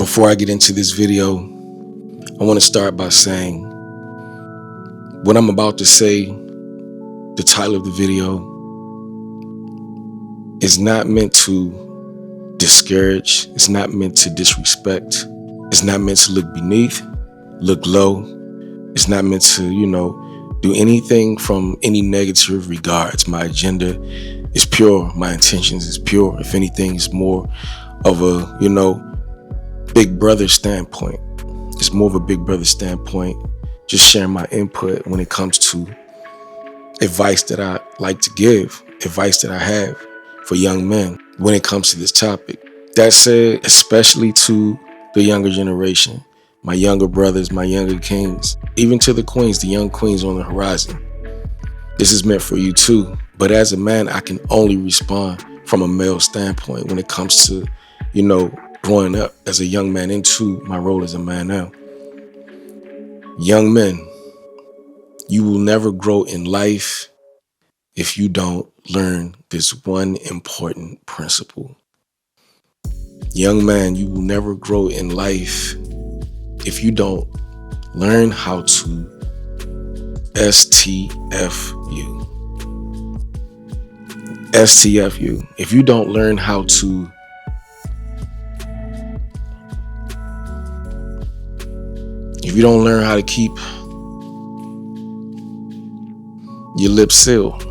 Before I get into this video, I want to start by saying what I'm about to say, the title of the video, is not meant to discourage. It's not meant to disrespect. It's not meant to look beneath, look low. It's not meant to, do anything from any negative regards. My agenda is pure. My intentions is pure. If anything, it's more of a, big brother standpoint. It's more of a big brother standpoint. Just sharing my input when it comes to advice that I like to give, advice that I have for young men when it comes to this topic. That said, especially to the younger generation, my younger brothers, my younger kings, even to the queens, the young queens on the horizon. This is meant for you too. But as a man, I can only respond from a male standpoint when it comes to, growing up as a young man into my role as a man now. Young men, you will never grow in life if you don't learn this one important principle. Young man, you will never grow in life if you don't learn how to STFU. STFU. If you don't learn how to keep your lips sealed,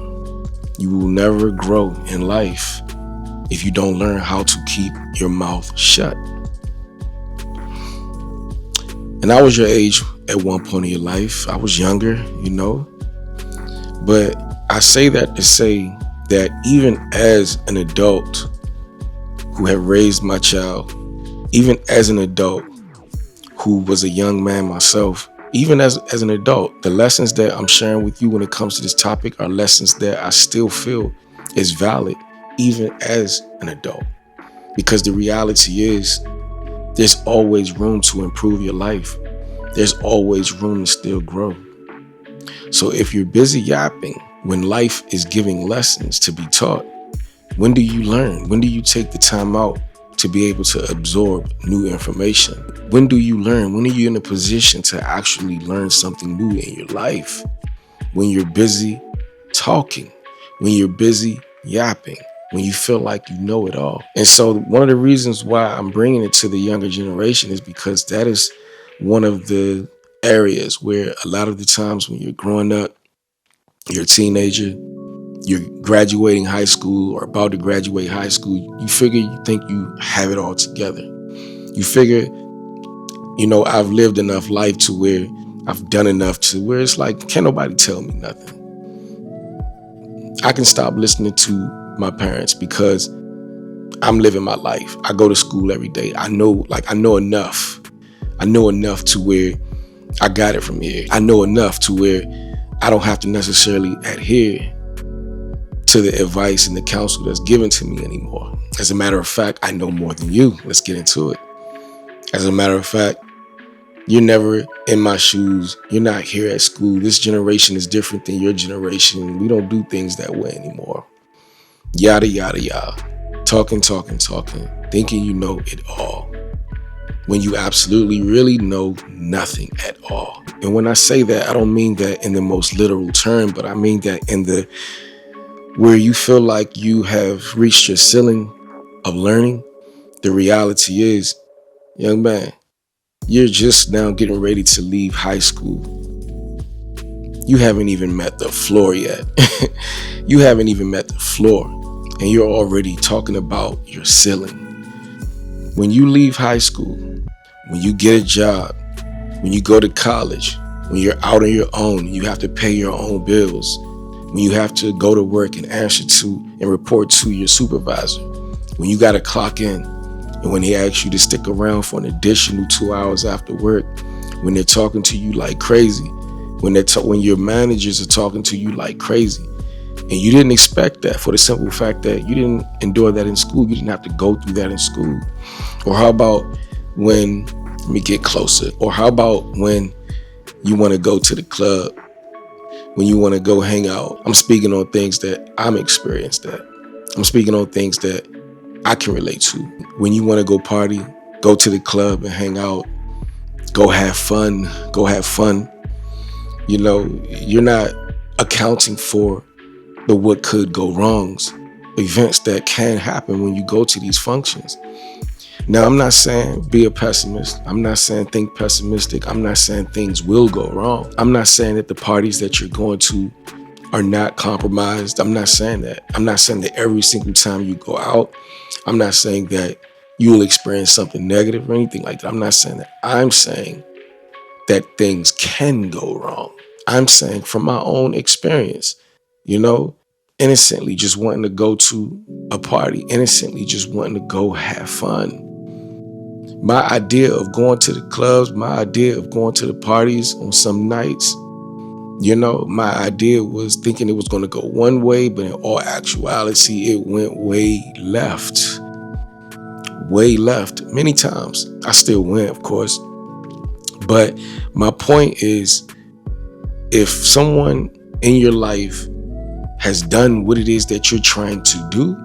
you will never grow in life if you don't learn how to keep your mouth shut. And I was your age at one point in your life. I was younger, but I say that to say that even as an adult who have raised my child, even as an adult who was a young man myself, even as an adult, the lessons that I'm sharing with you when it comes to this topic are lessons that I still feel is valid, even as an adult. Because the reality is, there's always room to improve your life. There's always room to still grow. So if you're busy yapping when life is giving lessons to be taught, when do you learn? When do you take the time out to be able to absorb new information? When do you learn? When are you in a position to actually learn something new in your life? When you're busy talking, when you're busy yapping, when you feel like you know it all. And so one of the reasons why I'm bringing it to the younger generation is because that is one of the areas where a lot of the times when you're growing up, you're a teenager, you're graduating high school or about to graduate high school, you think you have it all together. You figure, I've lived enough life to where I've done enough to where it's like, can't nobody tell me nothing. I can stop listening to my parents because I'm living my life. I go to school every day. I know enough. I know enough to where I got it from here. I know enough to where I don't have to necessarily adhere to the advice and the counsel that's given to me anymore. As a matter of fact, I know more than you. Let's get into it. As a matter of fact, you're never in my shoes. You're not here at school. This generation is different than your generation. We don't do things that way anymore. Yada, yada, yada. Talking, thinking you know it all, when you absolutely really know nothing at all. And when I say that, I don't mean that in the most literal term, but I mean that in where you feel like you have reached your ceiling of learning. The reality is, young man, you're just now getting ready to leave high school. You haven't even met the floor yet. You haven't even met the floor, and you're already talking about your ceiling. When you leave high school, when you get a job, when you go to college, when you're out on your own, you have to pay your own bills, when you have to go to work and answer to and report to your supervisor, when you got to clock in, and when he asks you to stick around for an additional 2 hours after work, when they're talking to you like crazy, when your managers are talking to you like crazy, and you didn't expect that for the simple fact that you didn't endure that in school. You didn't have to go through that in school. Or how about when, let me get closer, or how about when you want to go to the club, when you want to go hang out? I'm speaking on things that I'm experienced at. I'm speaking on things that I can relate to. When you want to go party go to the club and hang out, go have fun. You're not accounting for the what could go wrongs, events that can happen when you go to these functions. Now, I'm not saying be a pessimist. I'm not saying think pessimistic. I'm not saying things will go wrong. I'm not saying that the parties that you're going to are not compromised. I'm not saying that. I'm not saying that every single time you go out, I'm not saying that you will experience something negative or anything like that. I'm not saying that. I'm saying that things can go wrong. I'm saying from my own experience, innocently just wanting to go to a party, innocently just wanting to go have fun. My idea of going to the clubs, my idea of going to the parties on some nights, my idea was thinking it was going to go one way, but in all actuality, it went way left. Many times. I still went, of course. But my point is, if someone in your life has done what it is that you're trying to do,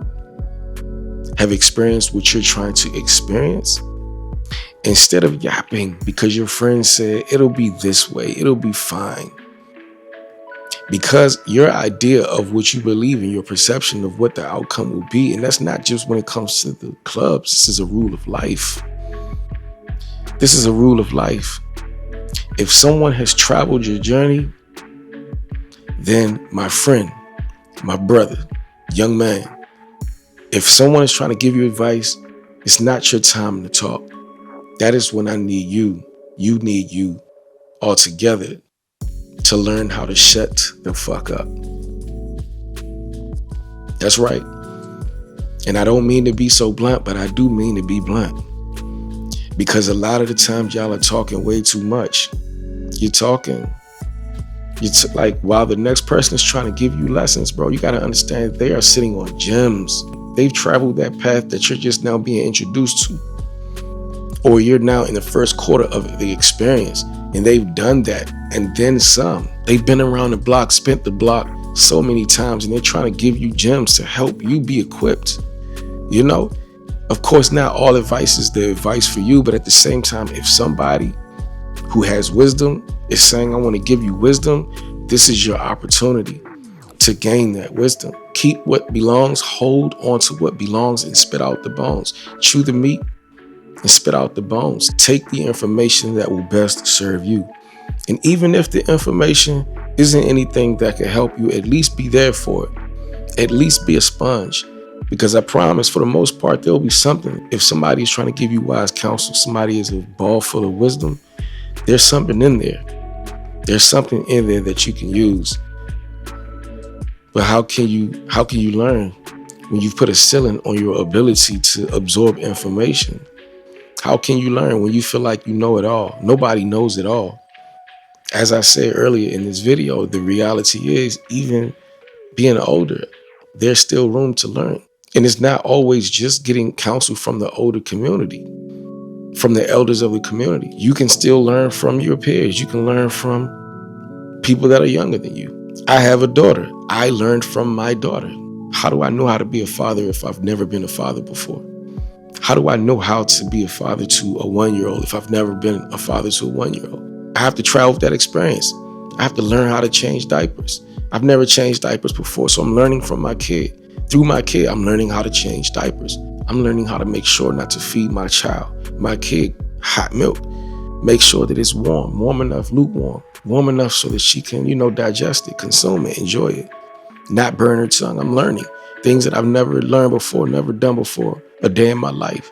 have experienced what you're trying to experience, instead of yapping because your friend said it'll be this way, it'll be fine, because your idea of what you believe in, your perception of what the outcome will be, and that's not just when it comes to the clubs. This is a rule of life. If someone has traveled your journey, then my friend, my brother, young man, if someone is trying to give you advice, it's not your time to talk. That is when I need you. You need you all together to learn how to shut the fuck up. That's right. And I don't mean to be so blunt, but I do mean to be blunt. Because a lot of the times y'all are talking way too much. You're talking. Like while the next person is trying to give you lessons, bro, you got to understand they are sitting on gems. They've traveled that path that you're just now being introduced to. Or you're now in the first quarter of the experience, and they've done that and then some. They've been around the block, spent the block so many times, and they're trying to give you gems to help you be equipped. Of course, not all advice is the advice for you, but at the same time, if somebody who has wisdom is saying, I want to give you wisdom, this is your opportunity to gain that wisdom. Keep what belongs, hold on to what belongs, and spit out the bones. Chew the meat and spit out the bones. Take the information that will best serve you. And even if the information isn't anything that can help you, at least be there for it. At least be a sponge. Because I promise, for the most part, there'll be something. If somebody is trying to give you wise counsel, somebody is a ball full of wisdom, there's something in there. There's something in there that you can use. But how can you learn when you've put a ceiling on your ability to absorb information? How can you learn when you feel like you know it all? Nobody knows it all. As I said earlier in this video, the reality is, even being older, there's still room to learn. And it's not always just getting counsel from the older community, from the elders of the community. You can still learn from your peers. You can learn from people that are younger than you. I have a daughter. I learned from my daughter. How do I know how to be a father if I've never been a father before? How do I know how to be a father to a 1-year-old if I've never been a father to a 1-year-old? I have to travel with that experience. I have to learn how to change diapers. I've never changed diapers before, so I'm learning from my kid. Through my kid, I'm learning how to change diapers. I'm learning how to make sure not to feed my child, my kid, hot milk. Make sure that it's warm enough, lukewarm, warm enough so that she can, digest it, consume it, enjoy it, not burn her tongue. I'm learning things that I've never learned before, never done before a day in my life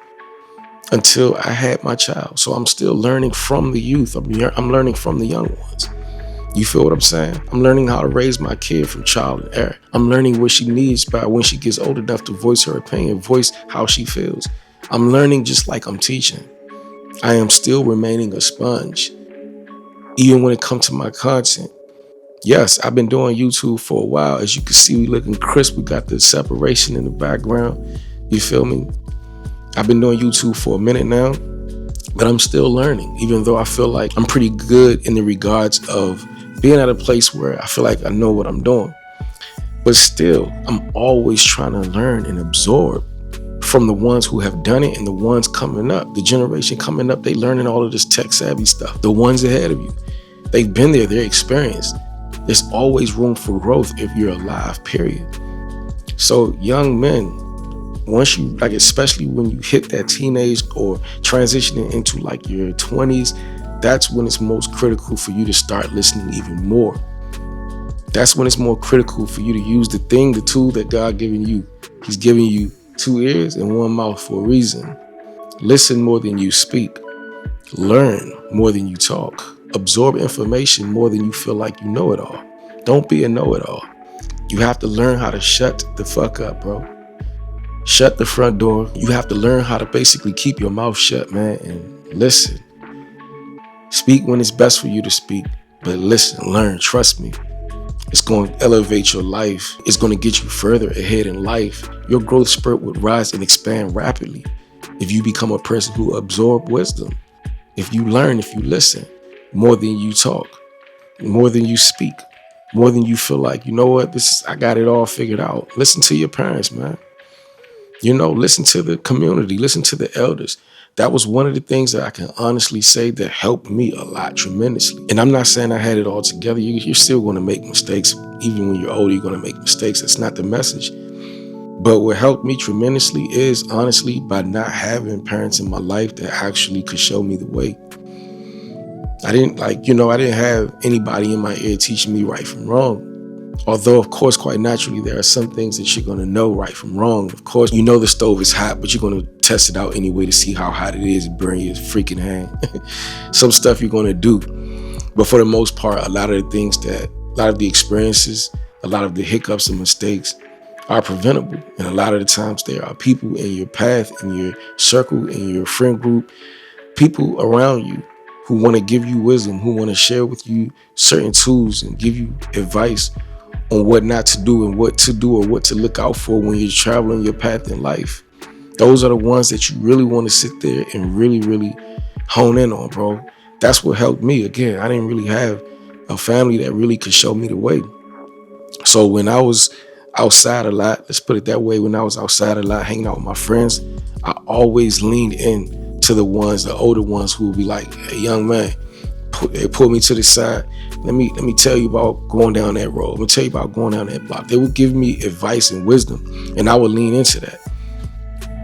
until I had my child. So I'm still learning from the youth. I'm learning from the young ones. You feel what I'm saying? I'm learning how to raise my kid from child and error. I'm learning what she needs by when she gets old enough to voice her opinion, voice how she feels. I'm learning just like I'm teaching. I am still remaining a sponge, even when it comes to my content. Yes, I've been doing YouTube for a while. As you can see, we looking crisp. We got the separation in the background. You feel me? I've been doing YouTube for a minute now, but I'm still learning, even though I feel like I'm pretty good in the regards of being at a place where I feel like I know what I'm doing. But still, I'm always trying to learn and absorb from the ones who have done it and the ones coming up. The generation coming up, they learning all of this tech savvy stuff. The ones ahead of you, they've been there, they're experienced. There's always room for growth if you're alive, period. So young men, once you, like, especially when you hit that teenage or transitioning into like your 20s, that's when it's most critical for you to start listening even more. That's when it's more critical for you to use the tool that God given you. He's giving you 2 ears and 1 mouth for a reason. Listen more than you speak. Learn more than you talk. Absorb information more than you feel like you know it all. Don't be a know-it-all. You have to learn how to shut the fuck up, bro. Shut the front door. You have to learn how to basically keep your mouth shut, man, and listen. Speak when it's best for you to speak, but listen, learn, trust me. It's going to elevate your life. It's going to get you further ahead in life. Your growth spurt would rise and expand rapidly if you become a person who absorbs wisdom. If you learn, if you listen, more than you talk, more than you speak, more than you feel like, you know what, I got it all figured out. Listen to your parents, man. Listen to the community, listen to the elders. That was one of the things that I can honestly say that helped me a lot, tremendously. And I'm not saying I had it all together. You're still going to make mistakes. Even when you're older, you're going to make mistakes. That's not the message. But what helped me tremendously is, honestly, by not having parents in my life that actually could show me the way. I didn't have anybody in my ear teaching me right from wrong. Although, of course, quite naturally, there are some things that you're going to know right from wrong. Of course, the stove is hot, but you're going to test it out anyway to see how hot it is and burn your freaking hand. Some stuff you're going to do. But for the most part, a lot of the experiences, a lot of the hiccups and mistakes are preventable. And a lot of the times there are people in your path, in your circle, in your friend group, people around you who want to give you wisdom, who want to share with you certain tools and give you advice on what not to do and what to do or what to look out for when you're traveling your path in life. Those are the ones that you really want to sit there and really, really hone in on, bro. That's what helped me. Again, I didn't really have a family that really could show me the way. So when I was outside a lot, let's put it that way, when I was outside a lot, hanging out with my friends, I always leaned in to the older ones who would be like, hey, young man, they pull me to the side. Let me tell you about going down that road. Let me tell you about going down that block. They would give me advice and wisdom, and I would lean into that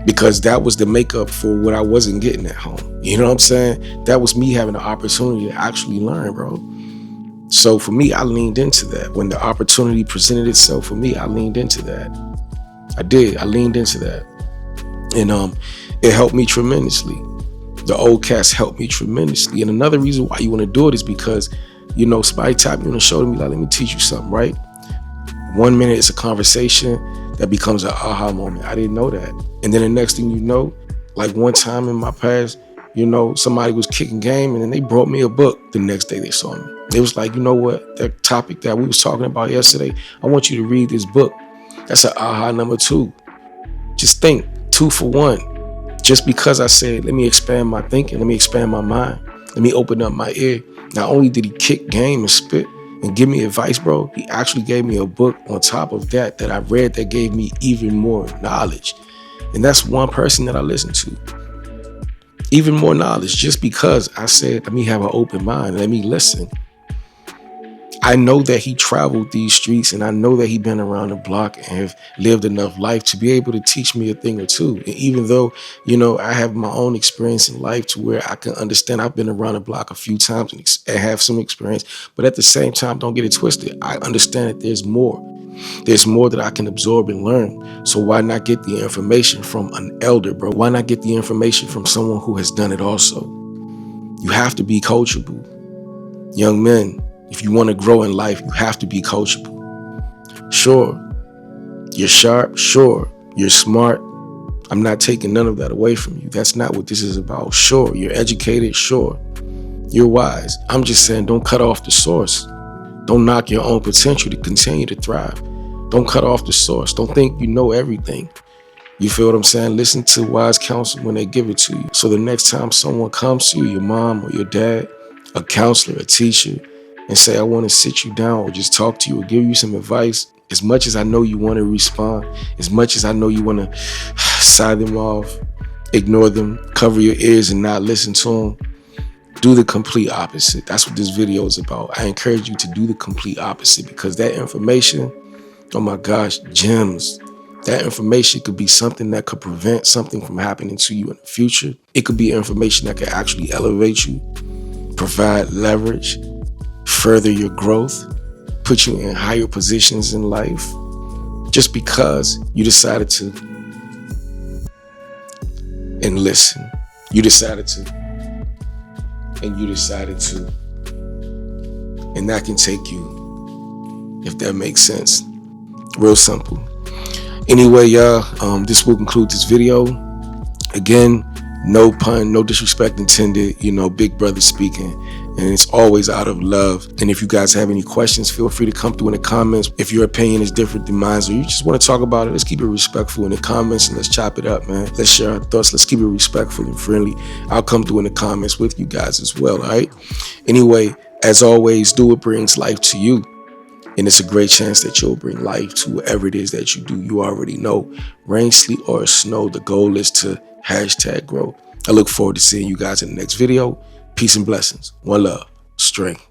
because that was the makeup for what I wasn't getting at home. You know what I'm saying? That was me having the opportunity to actually learn, bro. So for me, I leaned into that. When the opportunity presented itself for me, I leaned into that. I did. I leaned into that. And it helped me tremendously. The old cats helped me tremendously. And another reason why you want to do it is because, somebody tapped me on the shoulder and be like, let me teach you something, right? 1 minute it's a conversation that becomes an aha moment. I didn't know that. And then the next thing you know, like one time in my past, somebody was kicking game and then they brought me a book the next day they saw me. It was like, you know what, that topic that we was talking about yesterday, I want you to read this book. That's an aha number 2. Just think, 2 for 1. Just because I said, let me expand my thinking, let me expand my mind, let me open up my ear. Not only did he kick game and spit and give me advice, bro, he actually gave me a book on top of that I read that gave me even more knowledge. And that's one person that I listened to. Even more knowledge, just because I said, let me have an open mind, let me listen. I know that he traveled these streets and I know that he been around the block and have lived enough life to be able to teach me a thing or two. And even though, I have my own experience in life to where I can understand, I've been around the block a few times and have some experience, but at the same time, don't get it twisted. I understand that there's more. There's more that I can absorb and learn. So why not get the information from an elder, bro? Why not get the information from someone who has done it also? You have to be coachable. Young men, if you want to grow in life, you have to be coachable. Sure, you're sharp. Sure, you're smart. I'm not taking none of that away from you. That's not what this is about. Sure, you're educated. Sure, you're wise. I'm just saying, don't cut off the source. Don't knock your own potential to continue to thrive. Don't cut off the source. Don't think you know everything. You feel what I'm saying? Listen to wise counsel when they give it to you. So the next time someone comes to you, your mom or your dad, a counselor, a teacher, and say, I want to sit you down or just talk to you or give you some advice, As much as I know you want to respond, as much as I know you want to side them off, ignore them, cover your ears and not listen to them, do the complete opposite. That's what this video is about. I encourage you to do the complete opposite, because that information, oh my gosh, gems. That information could be something that could prevent something from happening to you in the future. It could be information that could actually elevate you, provide leverage, further your growth, put you in higher positions in life, just because you decided to and listen. You decided to, and you decided to, and that can take you, if that makes sense. Real simple. Anyway, y'all, this will conclude this video. Again, no pun, no disrespect intended, big brother speaking, and it's always out of love. And if you guys have any questions, feel free to come through in the comments. If your opinion is different than mine, or you just want to talk about it, let's keep it respectful in the comments and let's chop it up, man. Let's share our thoughts. Let's keep it respectful and friendly. I'll come through in the comments with you guys as well, all right? Anyway, as always, do what brings life to you. And it's a great chance that you'll bring life to whatever it is that you do. You already know. Rain, sleet, or snow, the goal is to #grow. I look forward to seeing you guys in the next video. Peace and blessings. One love. Strength.